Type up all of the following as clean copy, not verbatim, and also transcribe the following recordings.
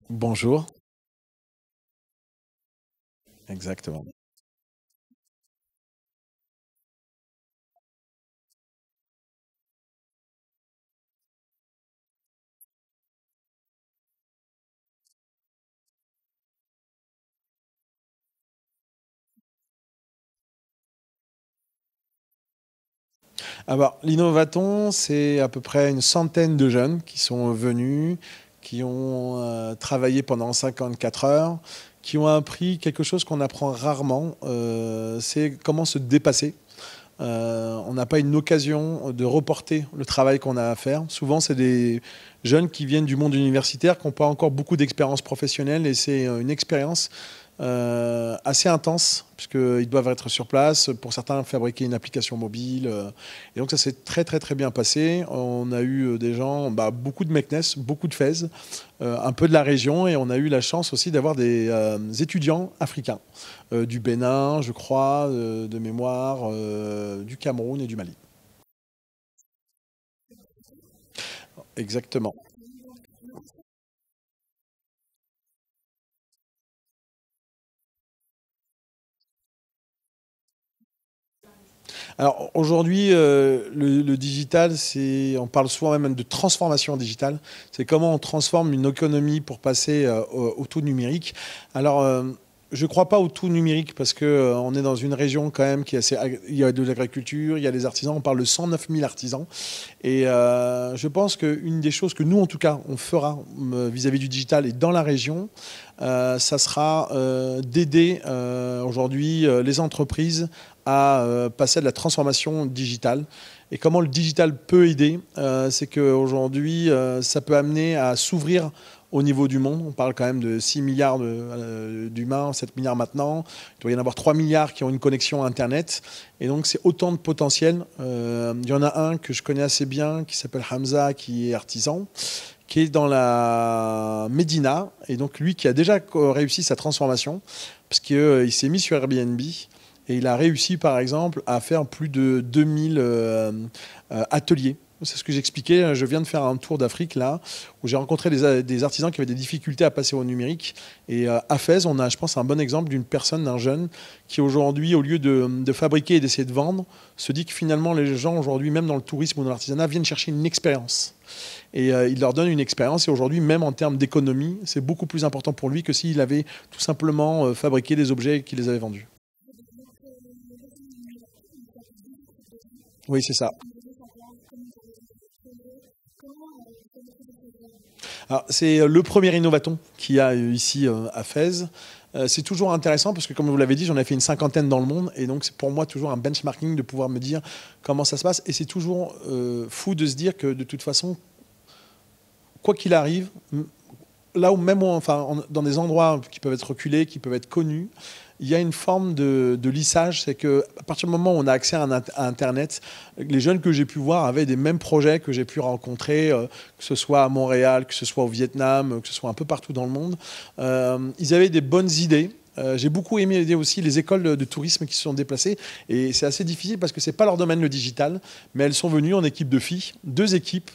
Bonjour, exactement. Alors, l'Innovaton, c'est à peu près une centaine de jeunes qui sont venus, qui ont travaillé pendant 54 heures, qui ont appris quelque chose qu'on apprend rarement, c'est comment se dépasser. On n'a pas une occasion de reporter le travail qu'on a à faire. Souvent, c'est des jeunes qui viennent du monde universitaire, qui n'ont pas encore beaucoup d'expérience professionnelle, et c'est une expérience assez intense, puisqu'ils doivent être sur place, pour certains fabriquer une application mobile. Et donc ça s'est très très très bien passé. On a eu des gens, beaucoup de Meknès, beaucoup de Fès, un peu de la région, et on a eu la chance aussi d'avoir des étudiants africains, du Bénin, je crois, de mémoire, du Cameroun et du Mali. Exactement. Alors aujourd'hui, le digital, on parle souvent même de transformation digitale. C'est comment on transforme une économie pour passer au tout numérique. Alors, je ne crois pas au tout numérique parce que on est dans une région quand même qui est assez. Il y a de l'agriculture, il y a des artisans. On parle de 109 000 artisans. Et je pense qu'une des choses que nous, en tout cas, on fera vis-à-vis du digital et dans la région, ça sera d'aider aujourd'hui les entreprises à passer à de la transformation digitale. Et comment le digital peut aider, c'est qu'aujourd'hui, ça peut amener à s'ouvrir au niveau du monde. On parle quand même de 6 milliards d'humains, 7 milliards maintenant. Il doit y en avoir 3 milliards qui ont une connexion à Internet. Et donc, c'est autant de potentiel. Il y en a un que je connais assez bien, qui s'appelle Hamza, qui est artisan, qui est dans la Médina. Et donc, lui qui a déjà réussi sa transformation, parce qu'il s'est mis sur Airbnb. Et il a réussi, par exemple, à faire plus de 2000 ateliers. C'est ce que j'expliquais. Je viens de faire un tour d'Afrique, là, où j'ai rencontré des artisans qui avaient des difficultés à passer au numérique. Et à Fès, on a, je pense, un bon exemple d'une personne, d'un jeune, qui aujourd'hui, au lieu de fabriquer et d'essayer de vendre, se dit que finalement, les gens, aujourd'hui, même dans le tourisme ou dans l'artisanat, viennent chercher une expérience. Et il leur donne une expérience. Et aujourd'hui, même en termes d'économie, c'est beaucoup plus important pour lui que s'il avait tout simplement fabriqué des objets et qu'il les avait vendus. Oui, c'est ça. Alors, c'est le premier innovaton qu'il y a ici à Fès. C'est toujours intéressant parce que, comme vous l'avez dit, j'en ai fait une cinquantaine dans le monde. Et donc, c'est pour moi toujours un benchmarking de pouvoir me dire comment ça se passe. Et c'est toujours fou de se dire que, de toute façon, quoi qu'il arrive, là où même dans des endroits qui peuvent être reculés, qui peuvent être connus, il y a une forme de lissage. C'est qu'à partir du moment où on a accès à Internet, les jeunes que j'ai pu voir avaient des mêmes projets que j'ai pu rencontrer, que ce soit à Montréal, que ce soit au Vietnam, que ce soit un peu partout dans le monde. Ils avaient des bonnes idées. J'ai beaucoup aimé aider aussi les écoles de tourisme qui se sont déplacées. Et c'est assez difficile parce que ce n'est pas leur domaine le digital, mais elles sont venues en équipe de filles, deux équipes,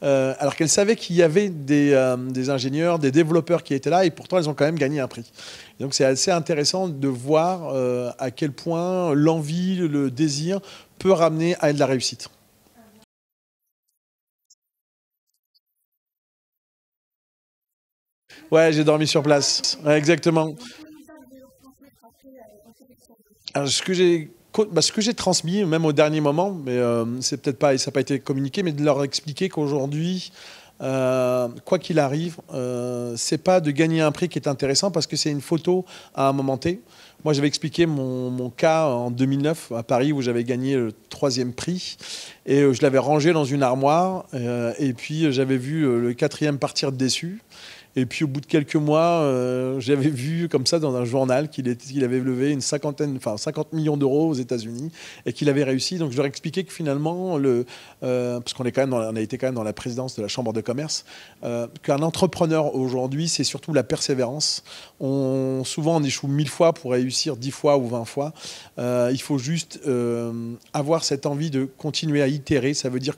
alors qu'elles savaient qu'il y avait des ingénieurs, des développeurs qui étaient là, et pourtant elles ont quand même gagné un prix. Et donc c'est assez intéressant de voir à quel point l'envie, le désir peut ramener à de la réussite. Ouais, j'ai dormi sur place. Ouais, exactement. Alors, ce que j'ai transmis, même au dernier moment, mais c'est peut-être pas, ça n'a pas été communiqué, mais de leur expliquer qu'aujourd'hui, quoi qu'il arrive, c'est pas de gagner un prix qui est intéressant parce que c'est une photo à un moment T. Moi, j'avais expliqué mon cas en 2009 à Paris où j'avais gagné le troisième prix et je l'avais rangé dans une armoire et puis j'avais vu le quatrième partir déçu. Et puis au bout de quelques mois, j'avais vu comme ça dans un journal qu'il avait levé une cinquantaine, enfin 50 millions d'euros aux États-Unis et qu'il avait réussi. Donc je leur expliquais que finalement, parce qu'on est quand même on a été quand même dans la présidence de la Chambre de commerce, qu'un entrepreneur aujourd'hui, c'est surtout la persévérance. Souvent, on échoue 1000 fois pour réussir 10 fois ou 20 fois. Il faut juste avoir cette envie de continuer à itérer. Ça veut dire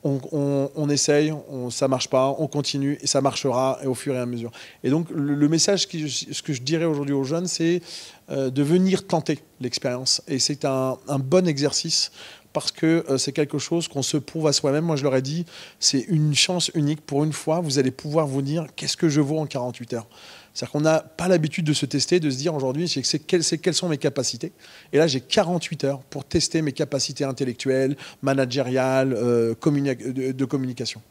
on essaye, ça marche pas, on continue et ça marchera et au fur et à mesure. Et donc le message, ce que je dirais aujourd'hui aux jeunes, c'est de venir tenter l'expérience. Et c'est un bon exercice parce que c'est quelque chose qu'on se prouve à soi-même. Moi, je leur ai dit, c'est une chance unique. Pour une fois, vous allez pouvoir vous dire qu'est-ce que je vaux en 48 heures. C'est-à-dire qu'on n'a pas l'habitude de se tester, de se dire aujourd'hui, quelles sont mes capacités. Et là, j'ai 48 heures pour tester mes capacités intellectuelles, managériales, de communication.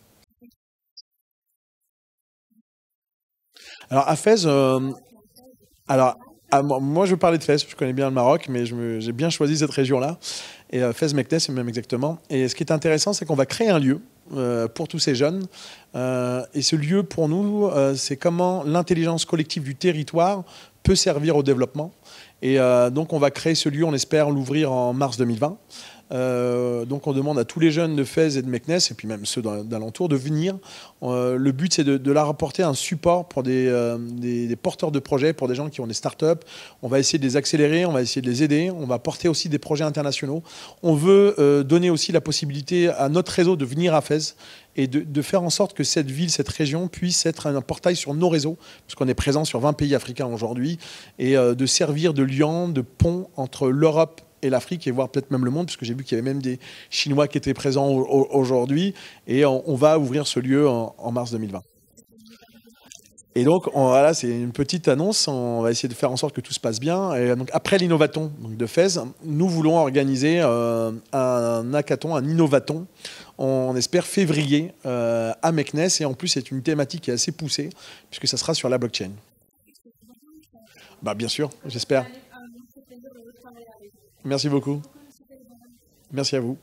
Alors, à Fès, alors, moi, je parlais de Fès, je connais bien le Maroc, mais j'ai bien choisi cette région-là. Et Fès-Meknès, même exactement. Et ce qui est intéressant, c'est qu'on va créer un lieu pour tous ces jeunes. Et ce lieu, pour nous, c'est comment l'intelligence collective du territoire peut servir au développement. Et donc, on va créer ce lieu, on espère l'ouvrir en mars 2020. Donc on demande à tous les jeunes de Fès et de Meknès, et puis même ceux d'alentour, de venir. Le but, c'est de leur apporter un support pour des porteurs de projets, pour des gens qui ont des startups. On va essayer de les accélérer, on va essayer de les aider. On va porter aussi des projets internationaux. On veut donner aussi la possibilité à notre réseau de venir à Fès et de faire en sorte que cette ville, cette région puisse être un portail sur nos réseaux, puisqu'on est présent sur 20 pays africains aujourd'hui, et de servir de lien, de pont entre l'Europe et l'Afrique, et voire peut-être même le monde, puisque j'ai vu qu'il y avait même des Chinois qui étaient présents aujourd'hui, et on va ouvrir ce lieu en mars 2020. Et donc, voilà, c'est une petite annonce. On va essayer de faire en sorte que tout se passe bien. Et donc, après l'Innovaton de Fès, nous voulons organiser un hackathon, un Innovaton, on espère février à Meknès. Et en plus, c'est une thématique qui est assez poussée, puisque ça sera sur la blockchain. Bah, bien sûr, j'espère. Merci beaucoup. Merci à vous.